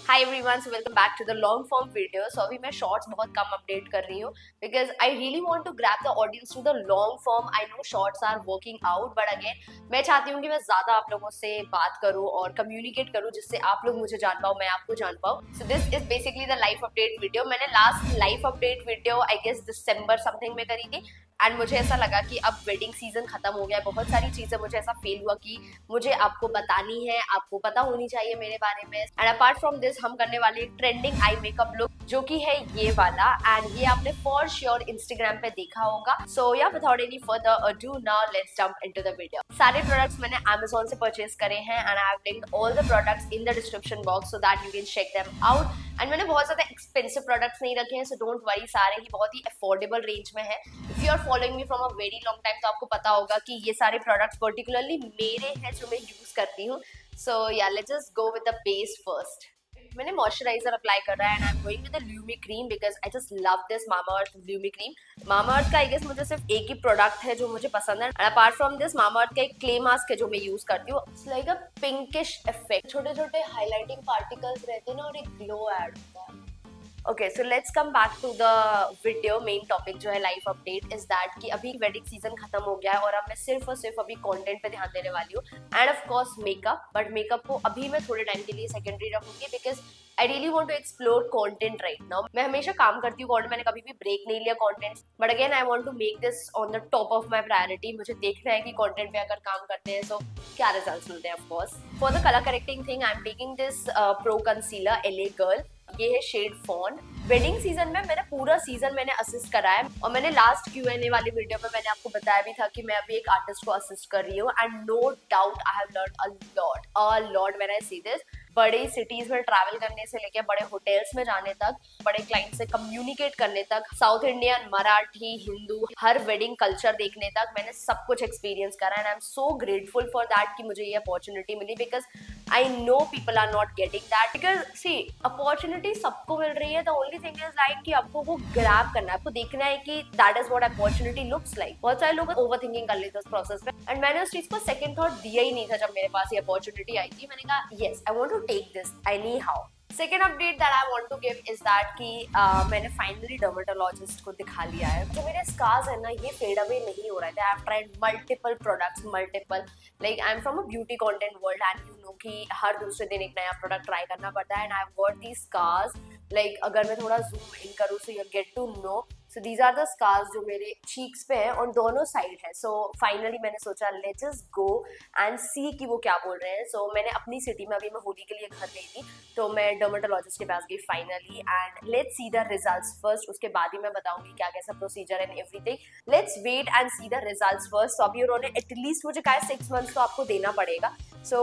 Hi everyone, so welcome back to the long form video. So अभी मैं shorts बहुत कम अपडेट कर रही हूँ because I really want to grab the audience to the long form. I know shorts are working out, but again मैं चाहती हूँ कि मैं ज्यादा आप लोगों से बात करूँ और कम्युनिकेट करूँ जिससे आप लोग मुझे जान पाओ, मैं आपको जान पाऊँ। So this is basically the life update video. मैंने last life update video I guess December something में करी थी एंड मुझे ऐसा लगा कि अब वेडिंग सीजन खत्म हो गया है। बहुत सारी चीजें मुझे ऐसा फील हुआ कि मुझे आपको बतानी है, आपको पता होनी चाहिए मेरे बारे में। एंड अपार्ट फ्रॉम दिस हम करने वाले ट्रेंडिंग आई मेकअप लुक जो कि है ये वाला, एंड ये आपने फॉर श्योर इंस्टाग्राम पे देखा होगा। सो या without any further ado now let's jump into the video. सारे प्रोडक्ट्स मैंने Amazon से परचेज करे हैं and I have linked all the products in the description box so that you can check them out. And मैंने बहुत ज्यादा expensive products नहीं रखे हैं, सो डोंट वरी, सारे ही बहुत ही अफोर्डेबल रेंज में है। If you are following me from a very long time तो आपको पता होगा कि ये सारे प्रोडक्ट्स पर्टिकुलरली मेरे हैं जो मैं यूज करती हूँ। So yeah let's just go with the base first. मैंने मॉइस्चराइजर अप्लाई कर रहा है and I am going with the Lumi cream because I just love this Mamaearth Lumi cream. Mamaearth का I guess मुझे सिर्फ एक ही product है जो मुझे पसंद है, and apart from this Mamaearth का एक क्ले मास्क है जो मैं यूज करती हूँ। It's like a pinkish effect, छोटे छोटे हाइलाइटिंग पार्टिकल्स रहते हैं ना और एक ग्लो ऐड होता है। Okay, so let's come back to the video. Main topic जो है लाइफ अपडेट इज दैट कि अभी वेडिंग सीजन खत्म हो गया है और अब मैं सिर्फ और सिर्फ अभी कंटेंट पे ध्यान देने वाली हूँ and of course makeup. But makeup को अभी मैं थोड़े टाइम के लिए सेकेंडरी रखूंगी because I really want to explore content right now. मैं हमेशा काम करती हूँ कंटेंट, मैंने कभी भी ब्रेक नहीं लिया content, but again I want to make this on the top of my priority. मुझे देखना है कि कंटेंट पे अगर काम करते हैं तो क्या रिजल्ट्स मिलते हैं। Of course for the colour correcting thing I am taking this pro concealer LA girl. ये है शेड फॉन। वेडिंग सीजन में मैंने पूरा सीजन मैंने असिस्ट करा है और मैंने लास्ट Q&A वाली वीडियो में मैंने आपको बताया भी था कि मैं अभी एक आर्टिस्ट को असिस्ट कर रही हूँ and no doubt I have learn a lot when I see this. बड़ी सिटीज में ट्रैवल करने से लेकर बड़े होटल्स में जाने तक, बड़े क्लाइंट से कम्युनिकेट करने तक, साउथ इंडियन, मराठी, हिंदू, हर वेडिंग कल्चर देखने तक मैंने सब कुछ एक्सपीरियंस करा and I am so grateful for that कि मुझे ये अपॉर्चुनिटी मिली because I know people are not getting that. Because see opportunity सबको मिल रही है, the only thing is like कि आपको वो ग्रैब करना है, आपको देखना है कि that is what opportunity looks like. बहुत सारे लोग ओवर थिंकिंग कर लेते हैं उस प्रोसेस में एंड मैंने उस चीज को सेकंड थॉट दिया ही नहीं था। जब मेरे पास ये अपॉर्चुनिटी आई थी मैंने कहा yes I want to take this anyhow. Second update that I want to give is that कि मैंने फाइनली डर्मेटोलॉजिस्ट को दिखा लिया है। जो मेरे स्कार्स है ना ये फेड अवे नहीं हो रहे थे। I have tried multiple products, multiple, like I am from a beauty content world and you know कि हर दूसरे दिन एक नया प्रोडक्ट ट्राई करना पड़ता है and I have got these scars. Like अगर मैं थोड़ा जूम इन करूँ so you get to know. So these are the scars जो मेरे चीक्स पे हैं और दोनों साइड है। सो फाइनली मैंने सोचा लेट्स जस्ट गो एंड सी कि वो क्या बोल रहे हैं। सो मैंने अपनी सिटी में, अभी मैं होली के लिए घर गई थी तो मैं डर्मेटोलॉजिस्ट के पास गई finally and let's see the results first. उसके बाद ही मैं बताऊंगी क्या कैसा procedure and everything. Let's wait and see the results first. तो अभी उन्होंने एटलीस्ट मुझे कहा 6 मंथ्स तो आपको देना पड़ेगा। सो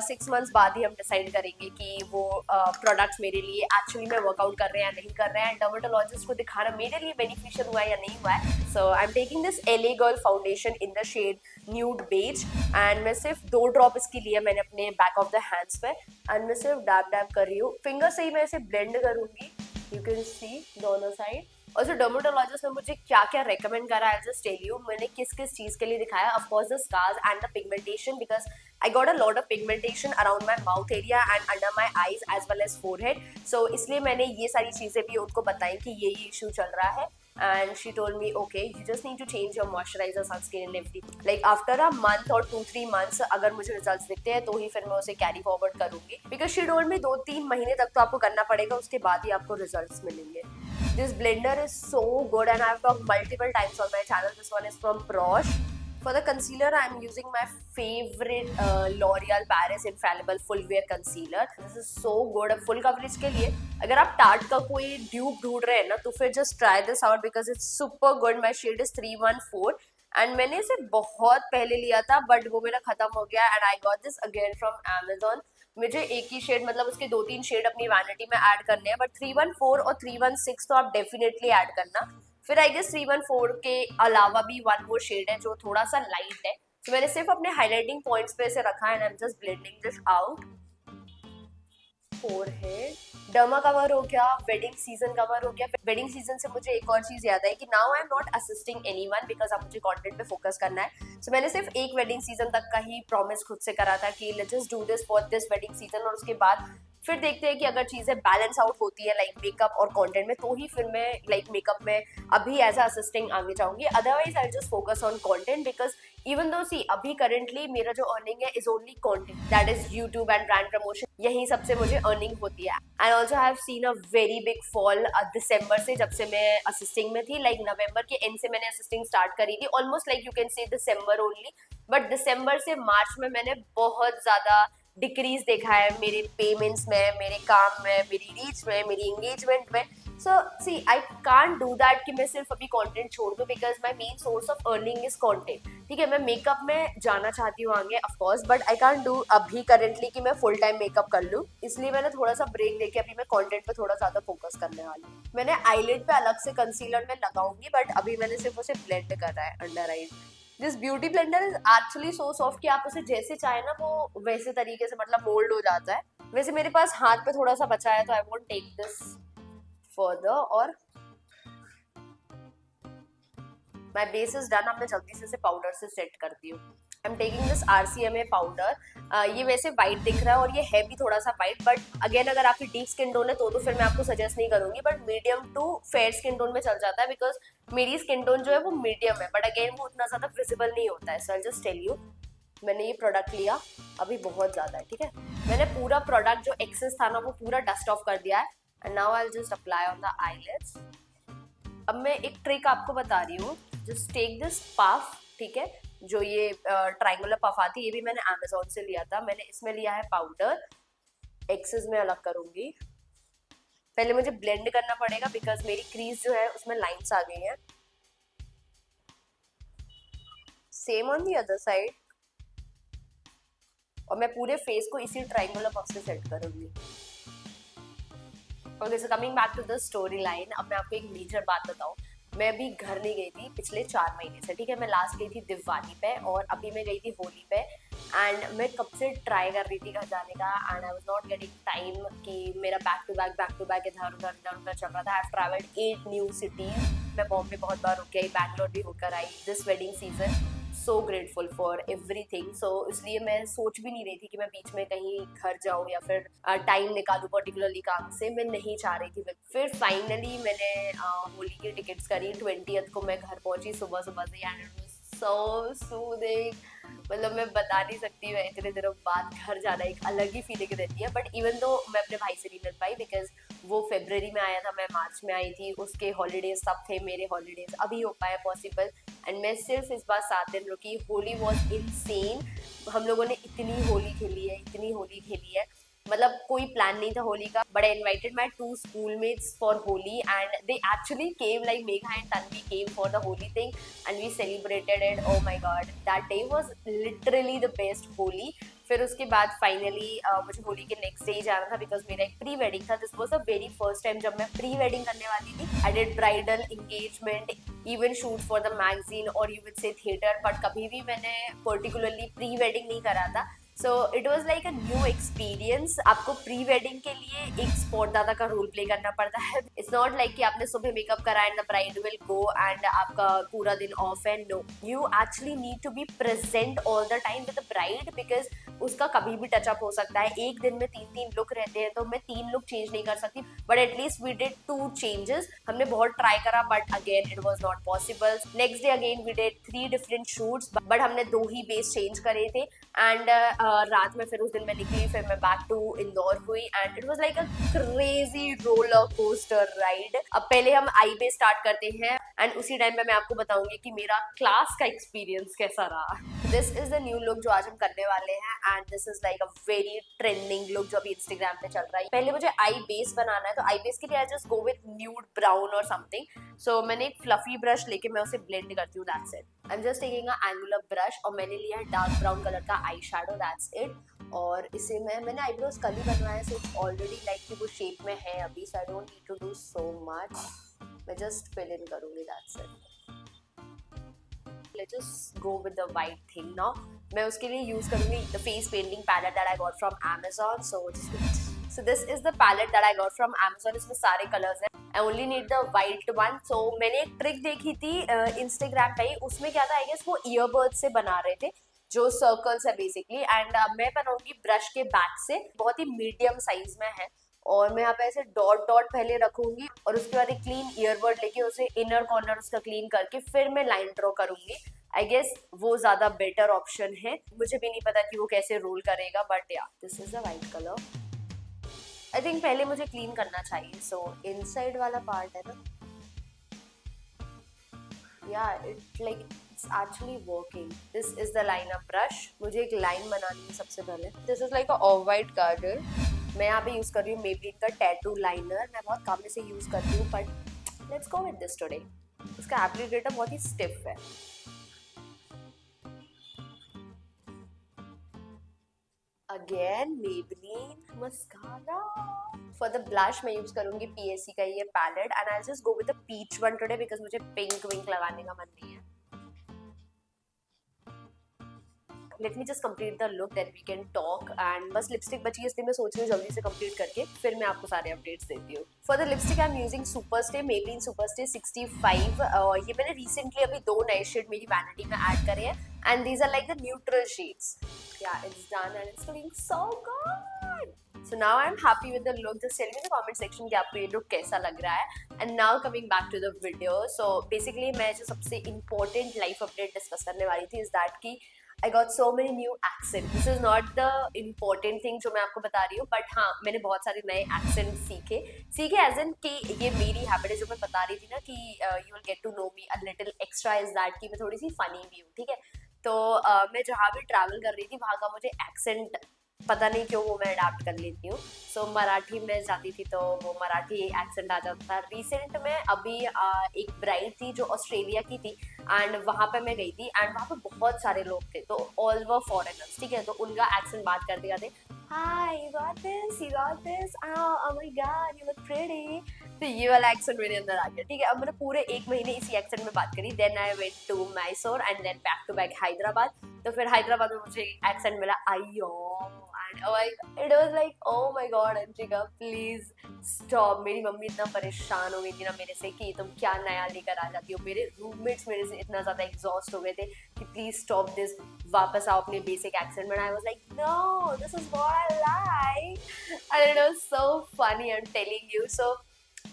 6 मंथ्स बाद ही हम डिसाइड करेंगे कि वो प्रोडक्ट्स मेरे लिए एक्चुअली में वर्कआउट कर रहे हैं या नहीं कर रहे हैं। डर्मेटोलॉजिस्ट को दिखाना मेरे लिए बेनिफिशियल हुआ है या नहीं हुआ है। So I am taking this LA girl foundation in the shade nude beige and मैं सिर्फ 2 ड्रॉप इसकी लिए मैंने अपने बैक ऑफ द हैंड्स पे एंड मैं सिर्फ डैब डैब कर रही हूँ। फिंगर से ही मैं इसे ब्लेंड करूंगी, यू कैन सी दोनों साइड। और जो डर्मेटोलॉजिस्ट ने मुझे क्या क्या रेकमेंड करा है जस्ट टेल यू। मैंने किस किस चीज के लिए दिखाया, of course the scars and the pigmentation because I got a lot of pigmentation around my mouth area and under my eyes as well as forehead. So इसलिए मैंने ये सारी चीजें भी उनको बताई कि ये इशू चल रहा है and she told me okay you just need to change your moisturizer, sunscreen and everything like after a month or 2-3 months अगर मुझे रिजल्ट्स दिखते हैं तो ही फिर मैं उसे कैरी फॉरवर्ड करूंगी बिकॉज she told me 2-3 महीने तक तो आपको करना पड़ेगा, उसके बाद ही आपको रिजल्ट्स मिलेंगे। This blender is so good and I have talked multiple times on my channel. This one is from Prosh. For the concealer, I am using my favorite L'Oreal Paris Infallible Full Wear Concealer. This is so good. अब full coverage के लिए अगर आप Tarte का कोई dupe ढूंढ रहे हैं ना तो फिर just try this out because it's super good. My shade is 314 and मैंने इसे बहुत पहले लिया था but वो मेरा खत्म हो गया and I got this again from Amazon. मुझे एक ही शेड, मतलब उसके 2-3 शेड अपनी वैनिटी में ऐड करने हैं बट 314 और 316 तो आप डेफिनेटली ऐड करना। फिर आई गेस 314 के अलावा भी वन मोर शेड है जो थोड़ा सा लाइट है। तो मैंने सिर्फ अपने हाइलाइटिंग पॉइंट्स पे से रखा है and I am just blending this out. Forehead derma cover हो गया, वेडिंग सीजन कवर हो गया। वेडिंग सीजन से मुझे एक और चीज याद है कि now I am not assisting anyone because अब मुझे कंटेंट पे फोकस करना है। सो मैंने सिर्फ एक वेडिंग सीजन तक का ही प्रॉमिस खुद से करा था कि let's just do this for this wedding season और उसके बाद फिर देखते हैं कि अगर चीजें बैलेंस आउट होती है लाइक मेकअप और कंटेंट में, तो ही फिर मैं लाइक मेकअप में अभी एज अ असिस्टेंट आगे जाऊंगी। Otherwise I just focus on content, because even though see अभी करंटली मेरा जो अर्निंग है is only content, that is YouTube and brand promotion, यही सबसे मुझे अर्निंग होती है। And also I have seen a very big fall दिसंबर से, जब से मैं असिस्टिंग में थी। लाइक नवंबर के एंड से मैंने असिस्टिंग स्टार्ट करी थी, almost like you can say December only, but दिसंबर से मार्च में मैंने बहुत ज्यादा डिक्रीज देखा है मेरे पेमेंट्स में, मेरे काम में, मेरी रीच में, मेरी एंगेजमेंट में। सो सी आई कांट डू दैट कि मैं सिर्फ अभी कंटेंट छोड़ दूं, because my main source of earning is content. ठीक है, मैं मेकअप में जाना चाहती हूँ आगे of course, but I can't do अभी करेंटली कि मैं फुल टाइम मेकअप कर लूँ, इसलिए मैंने थोड़ा सा ब्रेक लेके अभी मैं कंटेंट पे थोड़ा ज्यादा फोकस करने वाली हूँ। मैंने आईलिड पे अलग से कंसीलर में लगाऊंगी, बट अभी मैंने सिर्फ उसे ब्लेंड करा है under eyes. This beauty blender is actually so soft कि आप उसे जैसे चाहे ना वो वैसे तरीके से मतलब मोल्ड हो जाता है। वैसे मेरे पास हाथ पे थोड़ा सा बचा है, तो I won't take this further. और माय बेस इज डन। अब मैं जल्दी से इसे पाउडर से सेट करती हूँ। आई am taking this RCMA powder. ये वैसे वाइट दिख रहा है और ये है भी थोड़ा सा वाइट, बट अगेन अगर आपकी डीप स्किन टोन है तो फिर मैं आपको सजेस्ट नहीं करूंगी, but medium to fair skin tone में चल जाता है, बिकॉज मेरी स्किन टोन जो है वो मीडियम है, बट अगेन वो उतना ज्यादा विजिबल नहीं होता है। So I just tell you, मैंने ये प्रोडक्ट लिया, अभी बहुत ज्यादा है, ठीक है। मैंने पूरा प्रोडक्ट जो एक्सेस था ना वो पूरा डस्ट ऑफ कर दिया है, and now I just apply on the eyelids. अब मैं एक ट्रिक आपको बता रही हूँ, जस्ट टेक दिस पफ, ठीक है, जो ये ट्रायंगुलर पफ आती है, ये भी मैंने अमेजोन से लिया था। मैंने इसमें लिया है पाउडर, एक्सेस में अलग करूंगी। पहले मुझे ब्लेंड करना पड़ेगा बिकॉज मेरी क्रीज जो है उसमें लाइंस आ गई हैं। Same on the other side, और मैं पूरे फेस को इसी ट्रायंगुलर पफ से सेट करूंगी। Okay, so coming back to the story line, अब मैं आपको एक मेजर बात बताऊं। मैं अभी घर नहीं गई थी पिछले 4 महीने से, ठीक है। मैं लास्ट गई थी दिवाली पे, और अभी मैं गई थी होली पे। एंड मैं कब से ट्राई कर रही थी घर जाने का, and I was not getting time कि मेरा बैक टू बैक इधर उधर चल रहा था। I have travelled 8 new cities. मैं बॉम्बे बहुत बार रुक गई, बैंगलोर भी होकर आई this wedding season. So grateful for everything. So इसलिए मैं सोच भी नहीं रही थी कि मैं बीच में कहीं घर जाऊँ या फिर टाइम निकालूं पर्टिकुलरली काम से, मैं नहीं चाह रही थी। फिर फाइनली मैंने होली की टिकट्स करी, 20th को मैं घर पहुंची सुबह सुबह से, and it was so soothing. मतलब मैं बता नहीं सकती, मैं इतने दिनों बाद घर जाना एक अलग ही फीलिंग रहती है। बट इवन दो मैं अपने भाई से नहीं मिल पाई, बिकॉज वो फरवरी में आया था, मैं मार्च में आई थी, उसके हॉलीडेज तब थे, मेरे हॉलीडेज अभी हो पाया पॉसिबल। एंड मैं सिर्फ इस बार 7 दिन रुकी। Holi was insane. हम लोगों ने इतनी होली खेली है, इतनी होली खेली है, मतलब कोई प्लान नहीं था होली का, but I invited my 2 schoolmates for Holi, and they actually came, like Megha and Tanvi came for the Holi thing, and we celebrated it. Oh my God, that day was literally the best Holi. फिर उसके बाद फाइनली मुझे होली के next day जाना था, because मेरा एक pre wedding था। This was the very first time जब मैं प्री वेडिंग करने वाली थी। I did bridal engagement, even shoot for the magazine और you will say theatre, but कभी भी मैंने पर्टिकुलरली प्री वेडिंग नहीं करा था। So it was like a new experience. आपको प्री वेडिंग के लिए एक स्पॉट दादा का रोल प्ले करना पड़ता है। इट्स नॉट लाइक कि आपने सुबह मेकअप करा and the bride will go and आपका पूरा दिन ऑफ है। No, you actually need to be present all the time with the bride, because उसका कभी भी टचअप हो सकता है। एक दिन में 3 लुक रहते हैं, तो मैं 3 लुक चेंज नहीं कर सकती, but at least we did 2 changes. हमने बहुत ट्राई करा, but again it was not possible. Next day again we did 3 different shoots, but हमने 2 ही बेस चेंज करे थे। एंड रात में फिर उस दिन मैं निकली, फिर मैं बैक टू इंदौर हुई, and it was like a crazy roller coaster ride. अब पहले हम आई बेस स्टार्ट करते हैं, एंड उसी टाइम पे मैं आपको बताऊंगी कि मेरा क्लास का एक्सपीरियंस कैसा रहा। This is the new look जो आज हम करने वाले हैं, and this is like a very trending look जो अभी इंस्टाग्राम पे चल रहा है। पहले मुझे आई बेस बनाना है, तो आई बेस के लिए आई just go with nude brown और समथिंग। सो मैंने एक फ्लफी ब्रश लेके मैं उसे ब्लेंड करती हूँ, that's it. I am just taking a angular brush, और मैंने लिया है डार्क ब्राउन कलर का आई शैडो, दैट्स इट। और इसे मैंने आईब्रोज कल ही बनवाया है, सो इट्स ऑलरेडी लाइक कि वो शेप में है अभी, so I don't need to do so much. मैं जस्ट फिल इन करूंगी, that's it. Let's just go with the white thing now. मैं उसके लिए यूज करूंगी the face painting palette that I got from Amazon. So just wait. So this is the palette that I got from Amazon. इसमें सारे colours हैं. I only need the white one. So मैंने एक trick देखी थी Instagram पे ही, उसमें क्या था, I guess वो earbuds से बना रहे थे, जो सर्कल्स है बेसिकली। एंड मैं बनाऊंगी ब्रश के बैक से, बहुत ही मीडियम साइज में है, और मैं यहाँ पे ऐसे डॉट डॉट पहले रखूंगी और उसके बाद एक क्लीन ईयरबड लेके उसे इनर कॉर्नर उसका क्लीन करके फिर मैं लाइन ड्रॉ करूंगी। आई गेस वो ज्यादा बेटर ऑप्शन है। मुझे भी नहीं पता कि वो कैसे रोल करेगा, बट या this is the white colour. I think पहले मुझे क्लीन करना चाहिए। सो इनसाइड वाला पार्ट है ना, या it like it's actually working. This is the line up brush. मुझे एक लाइन बनानी है सबसे पहले। This is like a of white कार्डर। मैं यहाँ पे यूज कर रही हूँ मेबलिन का टैटू लाइनर। मैं बहुत कम से यूज करती हूँ, but let's go with this today. इसका एप्लीकेटर बहुत ही स्टिफ है। Again Maybelline mascara. For the blush मैं यूज करूंगी पीएससी का ये palette, and I just go with the peach one today because मुझे पिंक विंक लगाने का मन नहीं है। Let me just complete the look then we can talk. And बस लिपस्टिक बची है, इसलिए मैं सोच रही हूँ जल्दी से कंप्लीट करके फिर मैं आपको सारे अपडेट्स देती हूँ। For the lipstick I am using superstay, Maybelline superstay 65। ये मैंने रिसेंटली अभी 2 नए शेड मेरी वैनिटी में ऐड करे हैं, and these are like the neutral shades. Yeah it's done and it's looking so good. So now I'm happy with the look. Just tell me in the comment section कि आपको ये look कैसा लग रहा है। And now coming back to the video. So basically मैं जो सबसे important life update discuss करने वाली थी is that कि I got so many new accents. This is not the important thing जो मैं आपको बता रही हूँ, but हाँ मैंने बहुत सारे नए accents सीखे as in कि ये मेरी habit है जो मैं बता रही थी ना कि you will get to know me a little extra is that कि मैं थोड़ी सी funny भी हूँ, ठीक है। तो मैं जहाँ भी ट्रैवल कर रही थी वहाँ का मुझे एक्सेंट पता नहीं क्यों वो मैं अडाप्ट कर लेती हूँ। सो मराठी में जाती थी तो वो मराठी एक्सेंट आ जाता था। रिसेंट में अभी एक ब्राइड थी जो ऑस्ट्रेलिया की थी, एंड वहाँ पे मैं गई थी, एंड वहाँ पे बहुत सारे लोग थे, तो ऑल वर फॉरेनर्स, ठीक है। तो उनका एक्सेंट बात करते करते hi you got this, oh my God you look pretty. तो ये वाला एक्सेंट मेरे अंदर आ गया, ठीक है। अब मैंने पूरे 1 महीने इसी एक्सेंट में बात करी। Then I went to Mysore and then back to back Hyderabad. तो फिर हैदराबाद में मुझे एक्सेंट मिला आयो, and it was like oh my God Anshika please stop. मेरी मम्मी इतना परेशान हो गई थी ना मेरे से कि तुम क्या नया लेकर आ जाती हो। मेरे रूममेट्स मेरे से इतना ज्यादा एग्जॉस्ट हो गए थे कि प्लीज स्टॉप दिस, वापस आओ अपने बेसिक एक्सेंट में। I was like no this is what I like, and it was so funny, I am telling you. So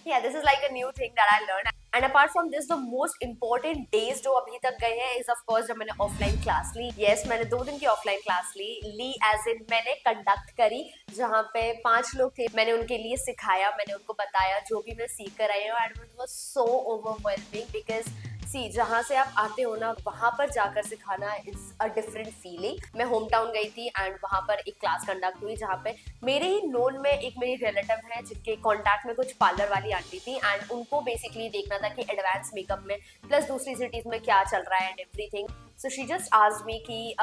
yeah, this is like a new thing that I learned. And apart from this, the most important days जो अभी तक गए हैं is of course जब मैंने offline class ली। yes, मैंने 2 दिन की ऑफलाइन क्लास ली एज इन मैंने कंडक्ट करी, जहाँ पे 5 लोग थे। मैंने उनके लिए सिखाया, मैंने उनको बताया जो भी मैं सीख कर आई हूँ, and it was so overwhelming because see जहाँ से आप आते हो ना वहाँ पर जाकर सिखाना इज अ डिफरेंट फीलिंग। मैं होम टाउन गई थी एंड वहाँ पर एक क्लास कंडक्ट हुई जहाँ पे मेरे ही नोन में एक मेरी रिलेटिव है जिनके कांटेक्ट में कुछ पार्लर वाली आंटी थी, एंड उनको बेसिकली देखना था कि एडवांस मेकअप में प्लस दूसरी सिटीज में क्या चल रहा है and everything. So she just asked me कि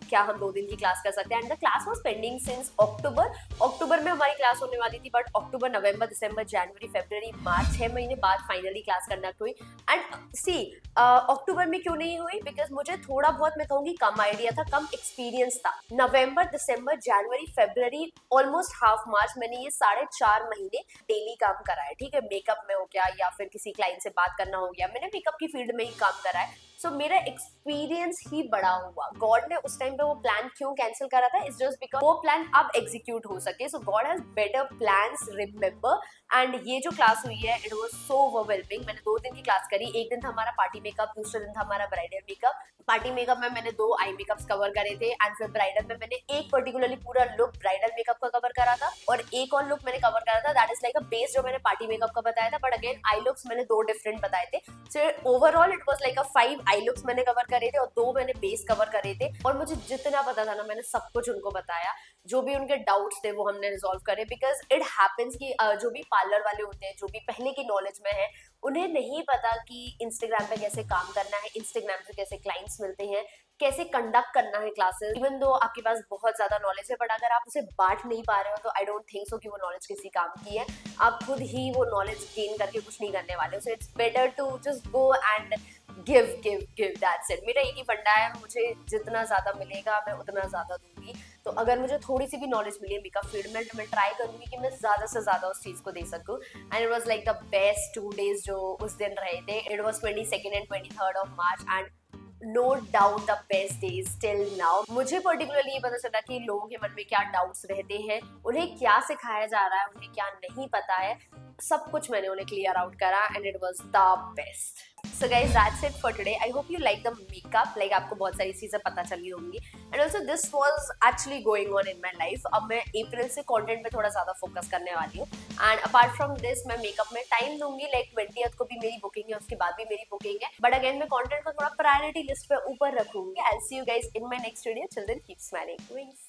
क्या हम 2 दिन की क्लास कर सकते हैं, and the class was pending since अक्टूबर में हमारी क्लास होने वाली थी, बट अक्टूबर, नवंबर, दिसंबर, जनवरी, फरवरी, मार्च 6 महीने बाद फाइनली क्लास कंडक्ट हुई। एंड सी अक्टूबर में क्यों नहीं हुई, बिकॉज मुझे थोड़ा बहुत मैं कहूँगी कम आइडिया था, कम एक्सपीरियंस था। नवंबर, दिसंबर, जनवरी, फरवरी, ऑलमोस्ट हाफ मार्च, मैंने ये 4.5 महीने डेली काम करा है, ठीक है। मेकअप में हो गया या फिर किसी क्लाइंट से बात करना हो गया, मैंने मेकअप की फील्ड में ही काम करा है। सो मेरा एक्सपीरियंस ही बड़ा हुआ। गॉड ने उस टाइम पे वो प्लान क्यों कैंसिल करा था, इट्स जस्ट बिकॉज वो प्लान अब एग्जीक्यूट हो सके। So God has better plans, remember. And ये जो क्लास हुई है इट वाज सो ओवरवेलमिंग। मैंने 2 दिन की क्लास करी। एक दिन था हमारा पार्टी मेकअप, दूसरे दिन था हमारा ब्राइडल मेकअप। पार्टी मेकअप में मैंने 2 आई मेकअप्स कवर करे थे, एंड फिर ब्राइडल में मैंने एक पर्टिकुलरली पूरा लुक ब्राइडल मेकअप का कवर करा था, और एक और लुक मैंने कवर करा था that is like a base जो मैंने पार्टी मेकअप का बताया था, बट अगेन आई लुक्स मैंने 2 डिफरेंट बताए थे। So overall it was like a 5 I looks मैंने कवर करे थे और 2 मैंने बेस कवर करे थे, और मुझे जितना पता था ना मैंने सब कुछ उनको बताया। जो भी उनके डाउट्स थे वो हमने रिजॉल्व करे, बिकॉज इट हैपेंस कि जो भी पार्लर वाले होते हैं, जो भी पहले की नॉलेज में है, उन्हें नहीं पता कि इंस्टाग्राम पे कैसे काम करना है, इंस्टाग्राम से कैसे क्लाइंट्स मिलते हैं, कैसे कंडक्ट करना है क्लासेस। इवन दो आपके पास बहुत ज्यादा नॉलेज है, बट अगर आप उसे बांट नहीं पा रहे हो तो आई डोंट थिंक सो कि वो नॉलेज किसी काम की है। आप खुद ही वो नॉलेज गेन करके कुछ नहीं करने वाले हो। So it's better to just go and give give give, that's it. मेरा एक ही फंडा है, मुझे जितना ज्यादा मिलेगा मैं उतना ज्यादा दूंगी। तो अगर मुझे थोड़ी सी भी नॉलेज मिली है मेकअप फील्ड में, मैं ट्राई करूंगी कि मैं ज्यादा से ज्यादा उस चीज को दे सकूं। And it was like the best 2 days जो उस दिन रहे थे। It was 22nd and 23rd of March, and no doubt the best days till now. मुझे पर्टिकुलरली ये पता चला कि लोगों के मन में क्या डाउट्स रहते हैं, उन्हें क्या सिखाया जा रहा है, उन्हें क्या नहीं पता है, सब कुछ मैंने उन्हें क्लियर आउट करा and it was the best. So guys that's it for today. I hope you like the makeup, like आपको बहुत सारी चीजें पता चली होंगी and also this was actually going on in my life. अब मैं अप्रैल से कंटेंट पे थोड़ा ज्यादा फोकस करने वाली हूँ एंड अपार्ट फ्रॉम दिस मैं मेकअप में टाइम दूंगी, लाइक 20th को भी मेरी बुकिंग है, उसके बाद भी मेरी बुकिंग है, बट अगेन मैं कंटेंट को थोड़ा प्रायोरिटी लिस्ट पे ऊपर रखूंगी। I will see you guys in my next video, till then keep smiling.